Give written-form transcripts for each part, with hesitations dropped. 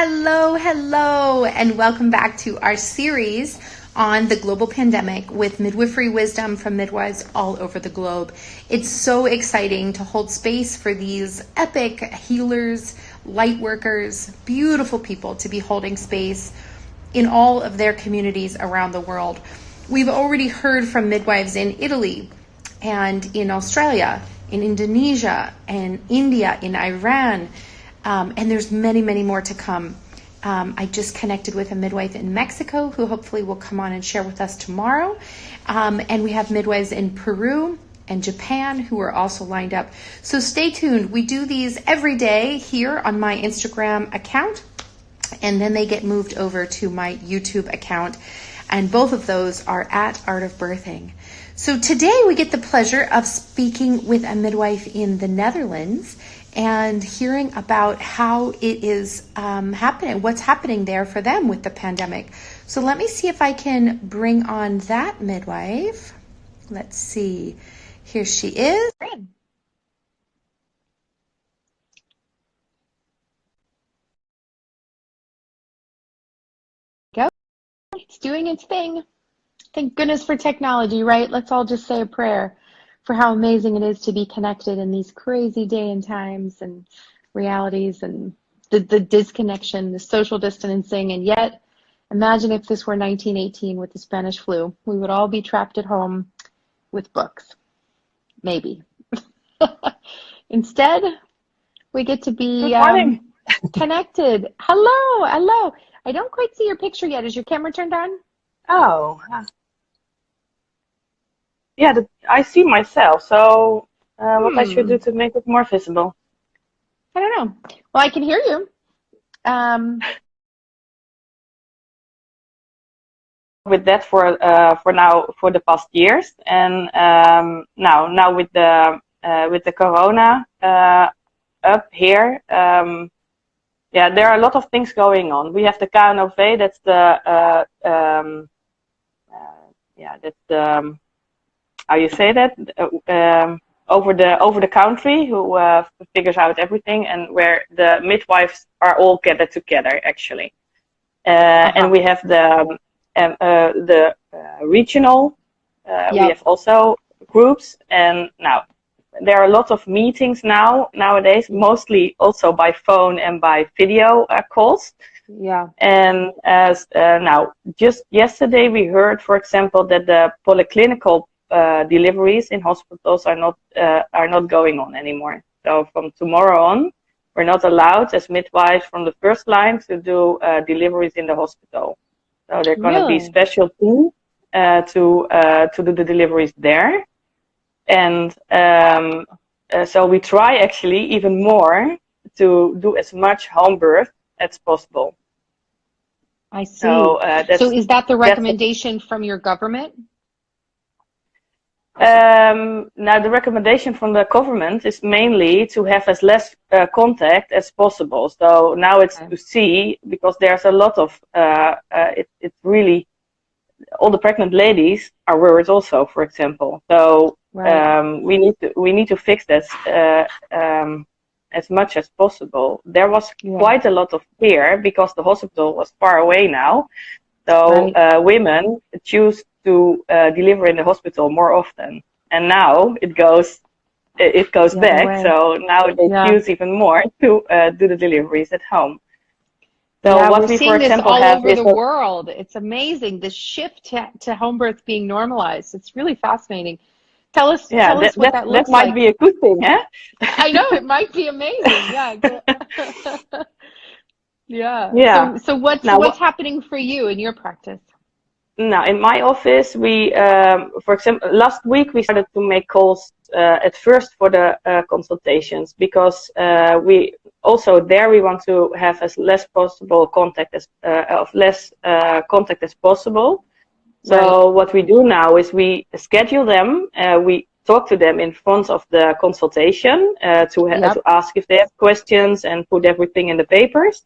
Hello, hello, and welcome back to our series on the global pandemic with midwifery wisdom from midwives all over the globe. It's so exciting to hold space for these epic healers, light workers, beautiful people to be holding space in all of their communities around the world. We've already heard from midwives in Italy and in Australia, in Indonesia, and India, in Iran, and there's many, many more to come. I just connected with a midwife in Mexico who hopefully will come on and share with us tomorrow. And we have midwives in Peru and Japan who are also lined up. So stay tuned. We do these every day here on my Instagram account, and then they get moved over to my YouTube account. And both of those are at Art of Birthing. So today we get the pleasure of speaking with a midwife in the Netherlands and hearing about how it is happening, what's happening there for them with the pandemic. So let me see if I can bring on that midwife. Let's see. Here she is. Go. It's doing its thing. Thank goodness for technology, right? Let's all just say a prayer for how amazing it is to be connected in these crazy day and times and realities and the disconnection, the social distancing. And yet, imagine if this were 1918 with the Spanish flu. We would all be trapped at home with books. Maybe. Instead, we get to be connected. Hello, hello. I don't quite see your picture yet. Is your camera turned on? Oh. Yeah, I see myself, so what I should do to make it more visible? I don't know. Well, I can hear you. With that for now, for the past years, and now with the corona up here, yeah, there are a lot of things going on. We have the KNOV, that's the how you say that, over the country, who figures out everything, and where the midwives are all gathered together actually. And we have the regional. We have also groups, and now there are a lot of meetings nowadays, mostly also by phone and by video calls. Yeah. And as now, just yesterday we heard, for example, that the polyclinical deliveries in hospitals are not going on anymore. So from tomorrow on, we're not allowed as midwives from the first line to do deliveries in the hospital. So they're going to be special teams to do the deliveries there. And so we try actually even more to do as much home birth as possible. I see. So is that the recommendation from your government? Now, the recommendation from the government is mainly to have as less contact as possible. So now it's to see, because there's a lot of, it's really, all the pregnant ladies are worried also, for example. So we need to fix this as much as possible. There was quite a lot of fear because the hospital was far away now. So women choose to deliver in the hospital more often, and now it goes back. So now they choose even more to do the deliveries at home. So what we're seeing this all over the world. It's amazing, the shift to home birth being normalized. It's really fascinating. Tell us what that looks like. That might be a good thing, eh? I know, it might be amazing. Yeah. So what's happening for you in your practice? Now, in my office, we, for example, last week we started to make calls at first for the consultations, because we also there we want to have as less possible contact as contact as possible. So what we do now is we schedule them. We talk to them in front of the consultation to ask if they have questions and put everything in the papers.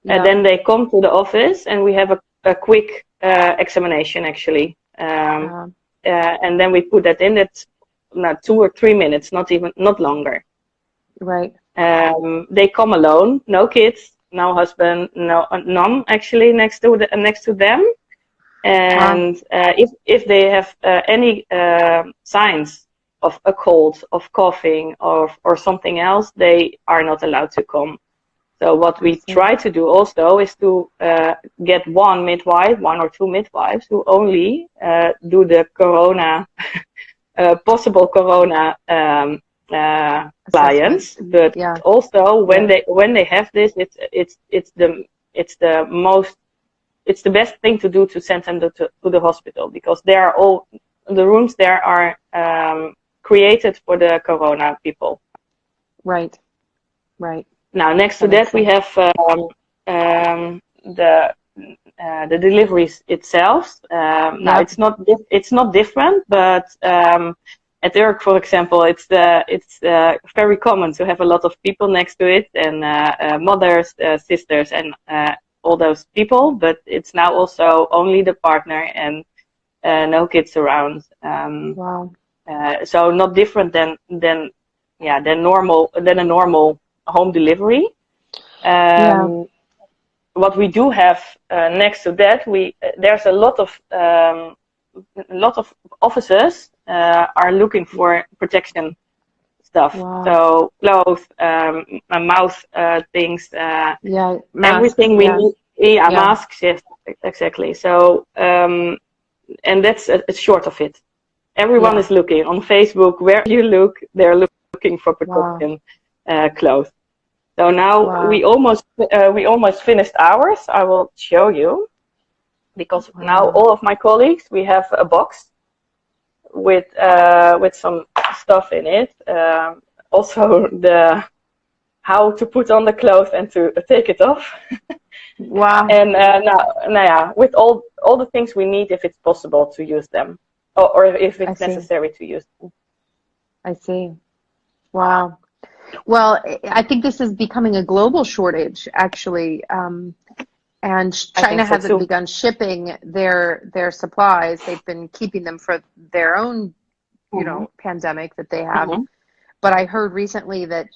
And then they come to the office and we have a quick examination actually. And then we put that in. It's 2 or 3 minutes, not longer. Right. They come alone, no kids, no husband, no none actually next to them. And if they have any signs of a cold, of coughing, or something else, they are not allowed to come. So what we try to do also is to get one or two midwives who only do the corona, possible corona clients, but also when they have this, it's the best thing to do to send them to the hospital, because they are all the rooms there are created for the corona people. Right. Now, next to that, we have the deliveries itself. Now, it's not different, but at Urk, for example, it's very common to have a lot of people next to it, and mothers, sisters, and all those people. But it's now also only the partner and no kids around. So not different than a normal home delivery. What we do have next to that, there's a lot of offices are looking for protection stuff. So clothes, mouth things, everything we need. Masks, yes, exactly. So and that's a short of it. Everyone is looking on Facebook. Where you look, they're looking for protection clothes. So now we almost finished ours. I will show you, because now all of my colleagues, we have a box with some stuff in it. Also the how to put on the clothes and to take it off. And now with all the things we need, if it's possible to use them, or if it's necessary to use them. I see. Wow. Well, I think this is becoming a global shortage, actually. And China hasn't begun shipping their supplies. They've been keeping them for their own, pandemic that they have. But I heard recently that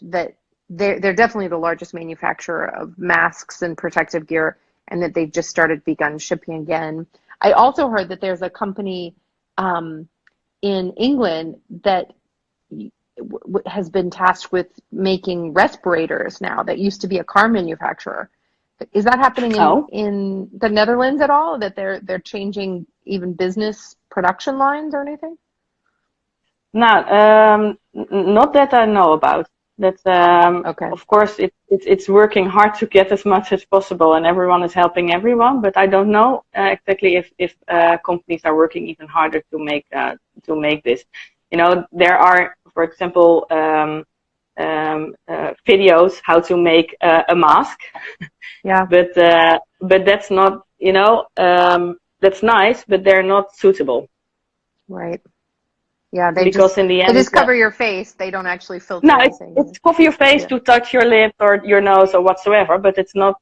they're definitely the largest manufacturer of masks and protective gear, and that they've just begun shipping again. I also heard that there's a company in England that has been tasked with making respirators now, that used to be a car manufacturer. Is that happening in the Netherlands at all, that they're changing even business production lines or anything? No, not that I know about. That's of course it's working hard to get as much as possible, and everyone is helping everyone. But I don't know exactly if companies are working even harder to make this. There are, for example, videos how to make a mask. But that's not, that's nice, but they're not suitable. Right. Yeah, in the end, they just cover your face. They don't actually filter anything. It's cover your face to touch your lip or your nose or whatsoever, but it's not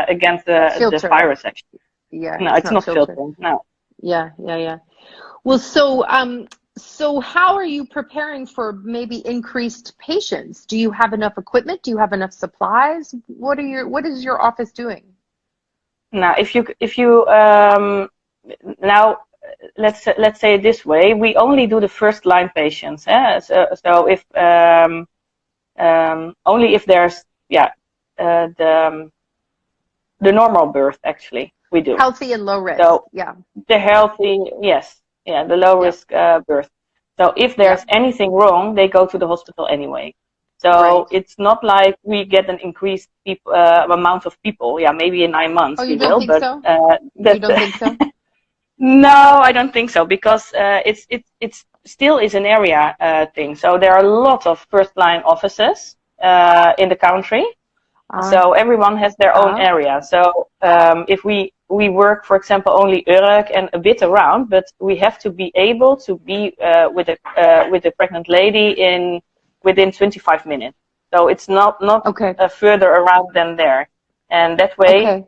against the virus, actually. No, it's not filtering. No. Yeah. Well, so how are you preparing for maybe increased patients? Do you have enough equipment? Do you have enough supplies? What is your office doing? Now, if you now let's say it this way, we only do the first line patients. So if only if there's the normal birth, actually we do. Healthy and low risk. So the healthy, yes. Yeah, the low risk birth. So if there's anything wrong, they go to the hospital anyway. So it's not like we get an increased amount of people. Yeah, maybe in 9 months we will. But you don't think so? No, I don't think so, because it's still is an area thing. So there are a lot of first line offices in the country. So everyone has their own area. So if we work, for example, only Urk and a bit around, but we have to be able to be with a pregnant lady within 25 minutes. So it's not further around than there. And that way,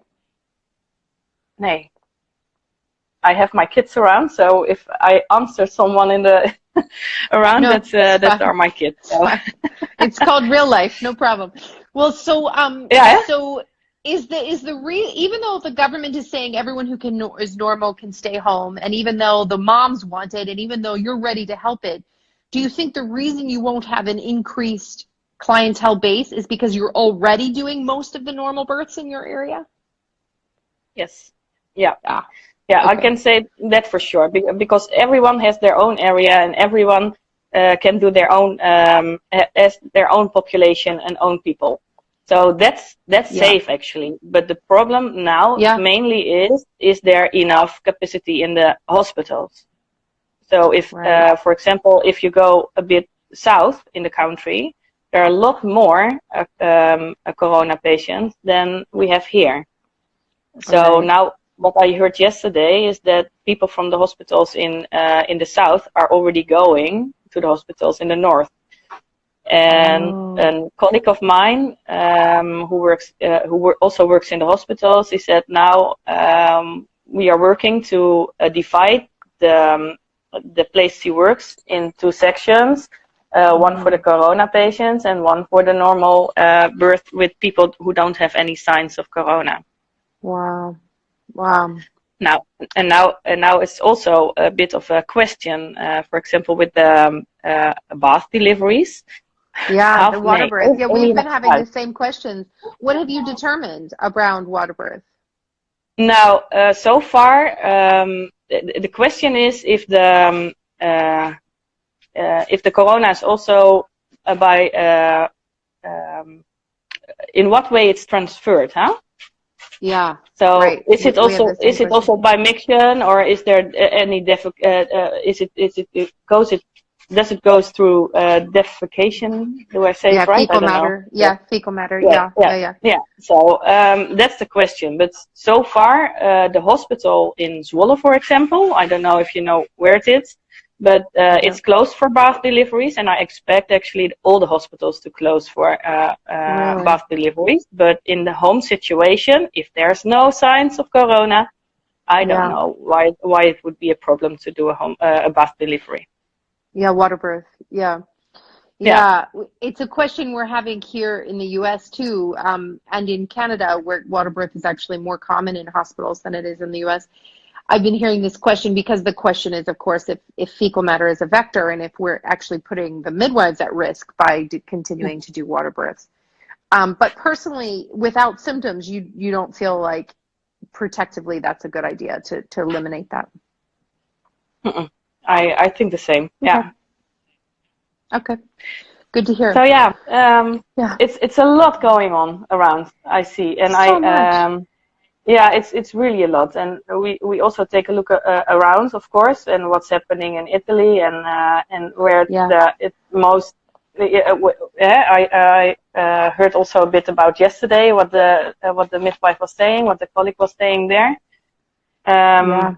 I have my kids around. So if I answer someone in the around, that are my kids. So. It's called real life, no problem. Well, so Yeah. so is even though the government is saying everyone who is normal can stay home, and even though the moms want it, and even though you're ready to help it, do you think the reason you won't have an increased clientele base is because you're already doing most of the normal births in your area? Yes. Yeah. Ah, Yeah, I okay. can say that for sure because everyone has their own area and everyone can do their own as their own population and own people. So that's Yeah. safe actually. But the problem now Yeah. mainly is there enough capacity in the hospitals? So if, Right. for example, if you go a bit south in the country, there are a lot more corona patients than we have here. So Right. now, what I heard yesterday is that people from the hospitals in the south are already going to the hospitals in the north. And Oh. a colleague of mine who also works in the hospitals, he said now we are working to divide the place he works in two sections. One for the corona patients and one for the normal birth with people who don't have any signs of corona. Wow. Wow. Now, now it's also a bit of a question. For example, with the bath deliveries, Yeah, the water birth. Yeah, only we've been having the same questions. What have you determined around water birth? now, so far, the question is if the corona is also by in what way it's transferred, huh? Yeah. So Right. is it We have the same question. also by mixture, or is there any does it go through defecation? Do I say Yeah, it right? I fecal don't know. matter. Yeah, fecal matter. Yeah, Yeah, yeah, yeah, yeah. yeah. So that's the question. But so far, the hospital in Zwolle, for example, I don't know if you know where it is, but I do. it's closed for bath deliveries, and I expect actually all the hospitals to close for Really? bath deliveries. But in the home situation, if there's no signs of corona, I don't Yeah. know why it would be a problem to do a bath delivery. Yeah, water birth. Yeah. Yeah. Yeah, it's a question we're having here in the US too, and in Canada, where water birth is actually more common in hospitals than it is in the US. I've been hearing this question because the question is, of course, if fecal matter is a vector and if we're actually putting the midwives at risk by continuing to do water births. But personally, without symptoms, you don't feel like protectively that's a good idea to eliminate that. I think the same. Okay. Yeah. Okay. Good to hear. So yeah, Yeah. it's a lot going on around. I see, and So much. yeah, it's really a lot. And we also take a look around, of course, and what's happening in Italy and where Yeah. it's most. I heard also a bit about yesterday what the midwife was saying, what the colleague was saying there. Yeah.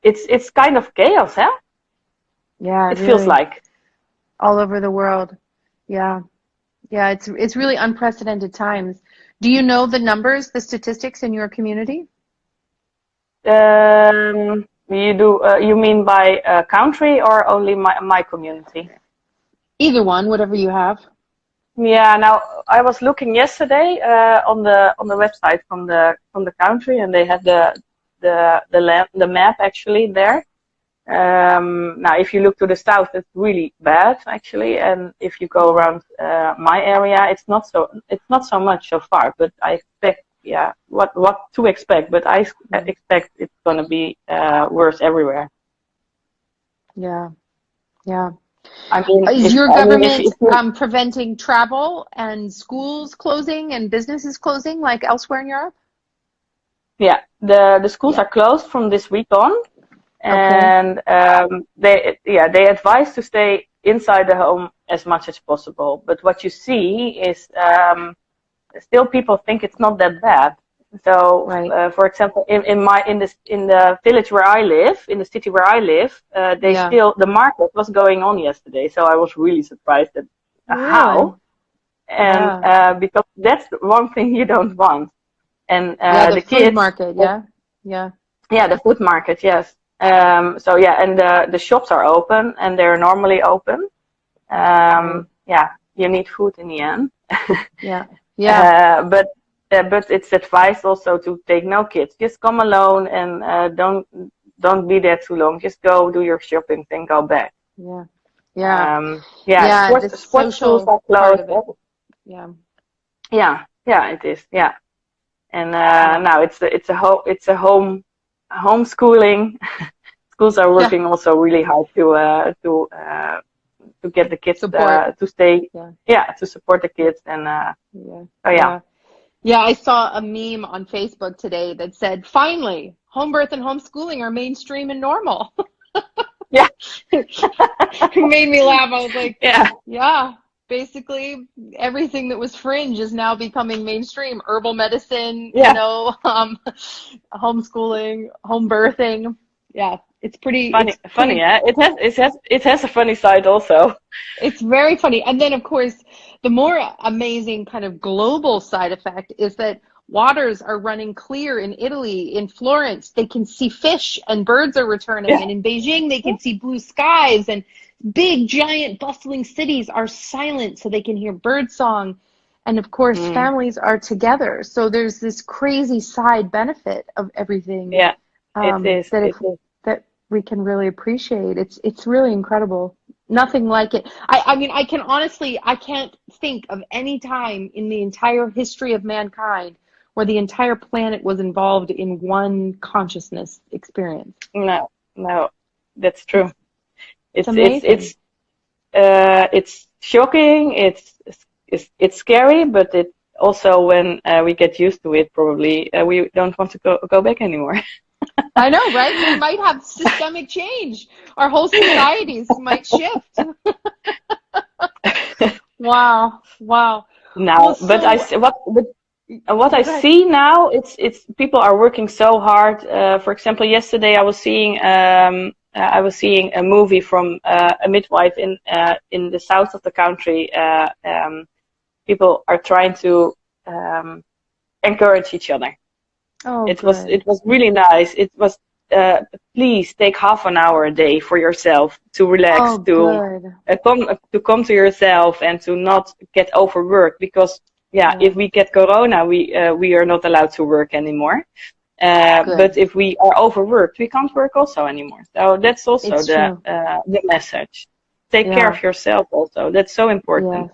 It's kind of chaos, huh? Yeah, It feels really. like. All over the world. Yeah. Yeah, it's really unprecedented times. Do you know the numbers, the statistics in your community? You do. You mean by country or only my community? Either one, whatever you have. Yeah. Now I was looking yesterday on the website from the country, and they had the map actually there. Now, if you look to the south, it's really bad actually, and if you go around my area, it's not so much so far. But I expect, yeah, what to expect? But I expect it's going to be worse everywhere. Yeah. Yeah. I mean, Is your if government you, preventing travel and schools closing and businesses closing like elsewhere in Europe? yeah, the schools Yeah. are closed from this week on. Okay. And they advise to stay inside the home as much as possible. But what you see is still people think it's not that bad. So, Right. for example, in the village where I live, in the city where I live, Yeah. the market was going on yesterday. So I was really surprised at Really? how, and Yeah. because that's the one thing you don't want. And Yeah, the the food kids, market. Yeah. Yeah. yeah, the food market, yes. So yeah, and the shops are open, and they're normally open. Right. Yeah, you need food in the end. Yeah. Yeah. But it's advised also to take no kids. Just come alone and don't be there too long. Just go do your shopping, then go back. Yeah. Yeah. Yeah, Yeah. The sports schools social are part closed. of it. Yeah. Yeah, it is. Yeah, and Yeah. now it's a homeschooling. Schools are Yeah. working also really hard to get the kids Support. to stay. Yeah. Yeah, to support the kids and Yeah. oh yeah. Yeah. Yeah. I saw a meme on Facebook today that said, finally, home birth and homeschooling are mainstream and normal. Yeah. It made me laugh. I was like, Yeah. yeah, basically everything that was fringe is now becoming mainstream. Herbal medicine, Yeah. homeschooling, home birthing. Yeah, it's pretty, Funny, yeah. It has a funny side also. it's very funny. And then, of course, the more amazing kind of global side effect is that waters are running clear in Italy, in Florence. They can see fish and birds are returning. Yeah. And in Beijing, they can see blue skies, and big, giant, bustling cities are silent so they can hear bird song. And of course, families are together. So there's this crazy side benefit of everything. Yeah, it is. That we can really appreciate. It's really incredible. Nothing like it. I mean, I can't think of any time in the entire history of mankind where the entire planet was involved in one consciousness experience. No, that's true. It's amazing. It's shocking. It's scary, but it also when we get used to it, probably we don't want to go back anymore. I know, right? We might have systemic change. Our whole societies might shift. Wow. Now, what I see now, it's people are working so hard. For example, yesterday I was seeing a movie from a midwife in the south of the country. People are trying to encourage each other. Oh, it was really nice. It was please take half an hour a day for yourself to relax, to come to yourself and to not get overworked, because if we get corona, we are not allowed to work anymore. But if we are overworked, we can't work also anymore. So that's also the message. Take care of yourself also. That's so important.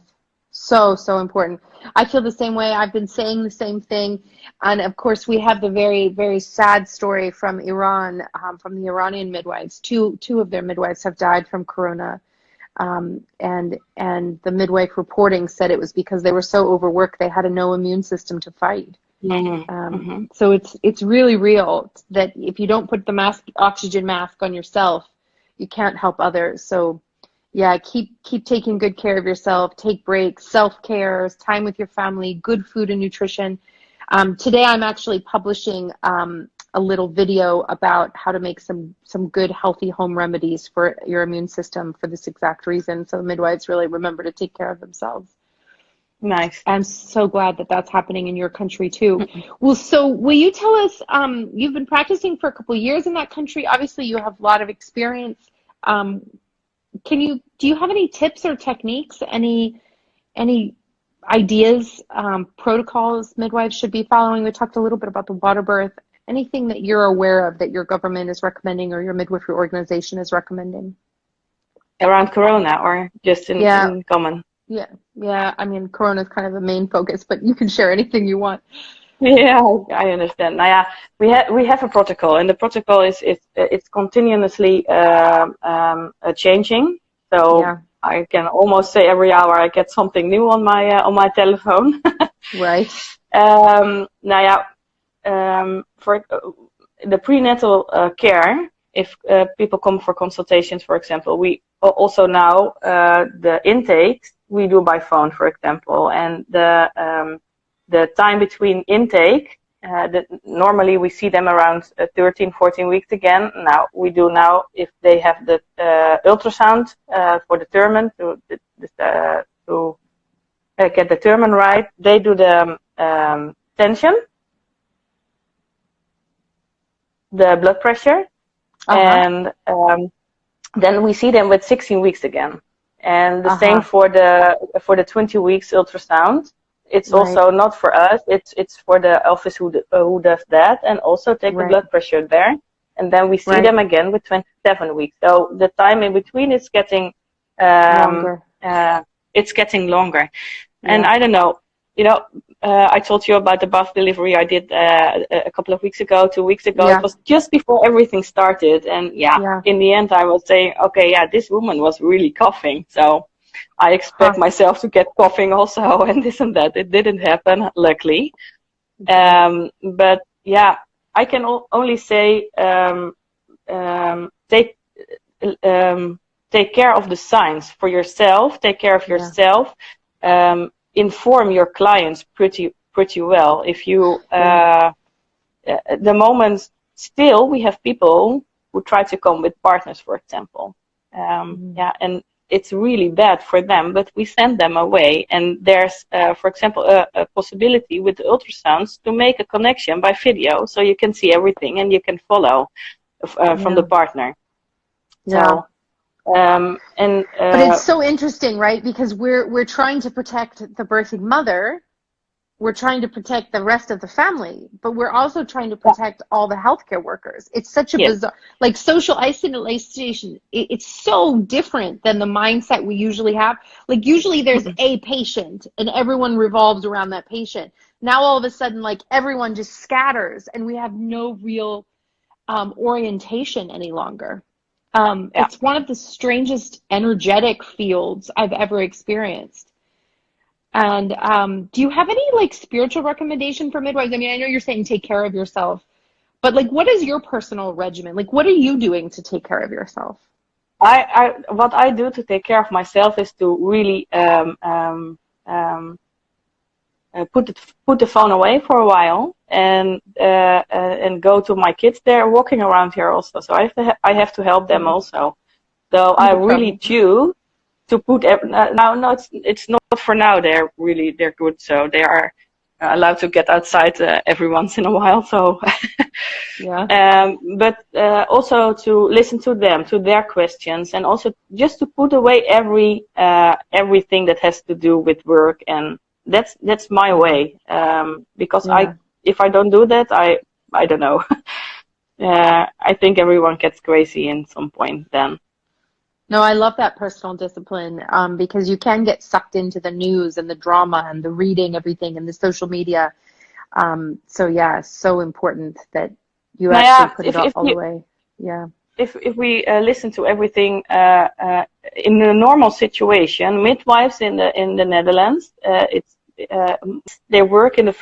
So important. I feel the same way. I've been saying the same thing. And of course, we have the very, very sad story from Iran, from the Iranian midwives. Two of their midwives have died from corona. And the midwife reporting said it was because they were so overworked, they had no immune system to fight. So it's really real that if you don't put the oxygen mask on yourself, you can't help others. So yeah, keep taking good care of yourself, take breaks, self-care, time with your family, good food and nutrition. Today I'm actually publishing a little video about how to make some good, healthy home remedies for your immune system for this exact reason. So midwives really remember to take care of themselves. Nice. I'm so glad that that's happening in your country too. Well, so will you tell us, you've been practicing for a couple of years in that country. Obviously you have a lot of experience. Do you have any tips or techniques, any ideas, protocols midwives should be following? We talked a little bit about the water birth. Anything that you're aware of that your government is recommending or your midwifery organization is recommending? Around corona or just in common? Yeah. I mean, corona is kind of the main focus, but you can share anything you want. Yeah, I understand. Now, we have a protocol, and the protocol it's continuously changing. So I can almost say every hour I get something new on my telephone. Right. For the prenatal care, if people come for consultations, for example, we also now the intakes we do by phone, for example, and the time between intake, normally we see them around 13, 14 weeks again. Now we do if they have the ultrasound for determine to get determined right, they do the tension, the blood pressure, and then we see them with 16 weeks again. And the same for the 20 weeks ultrasound. It's also not for us. It's for the office who does that, and also take the blood pressure there. And then we see them again with 27 weeks. So the time in between is getting longer. It's getting longer. And I don't know. I told you about the bath delivery I did a couple of weeks ago, 2 weeks ago. It was just before everything started. And in the end, I was saying, okay, this woman was really coughing. So I expect myself to get coughing also and this and that. It didn't happen, luckily. But I can only say take care of the signs for yourself. Take care of yourself. Inform your clients pretty well. If you at the moment still we have people who try to come with partners, for example. And it's really bad for them, but we send them away. And there's, for example, a possibility with the ultrasounds to make a connection by video, so you can see everything and you can follow from the partner. So, but it's so interesting, right? Because we're trying to protect the birthing mother. We're trying to protect the rest of the family, but we're also trying to protect all the healthcare workers. It's such a bizarre, like social isolation. It's so different than the mindset we usually have. Like usually there's a patient and everyone revolves around that patient. Now all of a sudden, like everyone just scatters and we have no real orientation any longer. It's one of the strangest energetic fields I've ever experienced. And do you have any like spiritual recommendation for midwives? I mean, I know you're saying take care of yourself, but like, what is your personal regimen? Like, what are you doing to take care of yourself? What I do to take care of myself is to really put the phone away for a while and go to my kids. They're walking around here also, so I have to help them also. So I really choose to put it's not for now. They're good, so they are allowed to get outside every once in a while. So but also to listen to them, to their questions, and also just to put away everything that has to do with work. And that's my way, because if I don't do that, I don't know. I think everyone gets crazy in some point then. No, I love that personal discipline, because you can get sucked into the news and the drama and the reading everything and the social media. So important that you actually put it all away. Yeah. If we listen to everything in a normal situation, midwives in the Netherlands, they work in the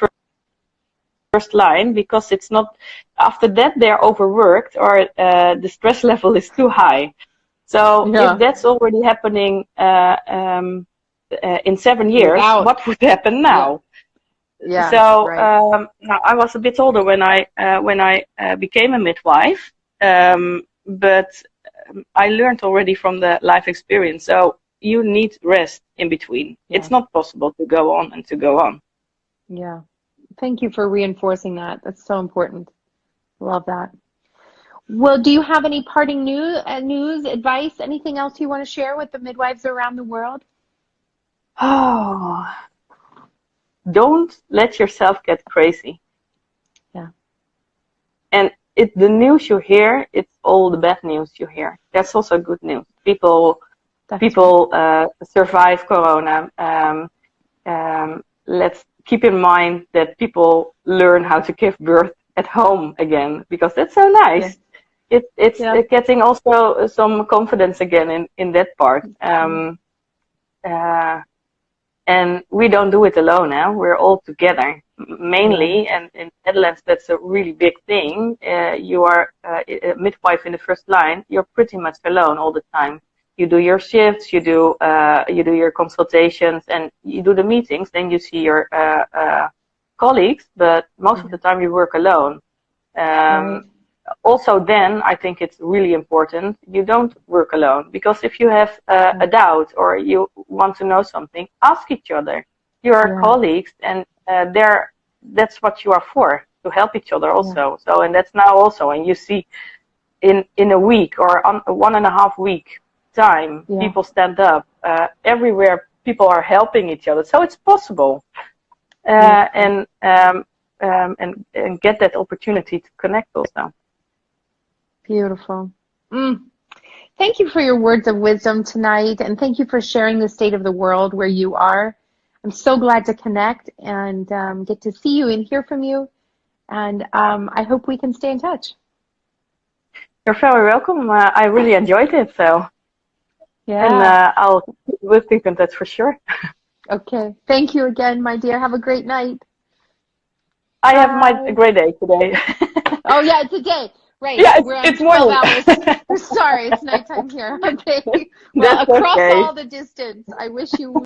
first line, because it's not after that they're overworked or the stress level is too high. So if that's already happening in 7 years, what would happen now? So I was a bit older when I became a midwife, but I learned already from the life experience. So you need rest in between. It's not possible to go on and to go on. Yeah. Thank you for reinforcing that. That's so important. Love that. Well, do you have any parting news, advice, anything else you want to share with the midwives around the world? Oh, don't let yourself get crazy. Yeah. And the news you hear, it's all the bad news you hear. That's also good news. People survive Corona. Let's keep in mind that people learn how to give birth at home again, because that's so nice. Yeah. It's getting also some confidence again in that part. And we don't do it alone now. We're all together, mainly. And in Netherlands, that's a really big thing. You are a midwife in the first line. You're pretty much alone all the time. You do your shifts, you do your consultations, and you do the meetings. Then you see your colleagues, but most of the time you work alone. Also, then I think it's really important you don't work alone, because if you have a doubt or you want to know something, ask each other. You are colleagues, and that's what you are for, to help each other also. So, and that's now also, and you see in a week or 1.5 weeks, time, people stand up. Everywhere, people are helping each other. So it's possible. And get that opportunity to connect also. Beautiful. Thank you for your words of wisdom tonight, and thank you for sharing the state of the world where you are. I'm so glad to connect and get to see you and hear from you, and I hope we can stay in touch. You're very welcome. I really enjoyed it, so. Yeah. And we'll keep in touch for sure. Okay. Thank you again, my dear. Have a great night. I have a great day today. Oh, yeah, it's a day. Right. Yeah, it's 12 hours. Sorry, it's nighttime here. Okay. Well, across all the distance, I wish you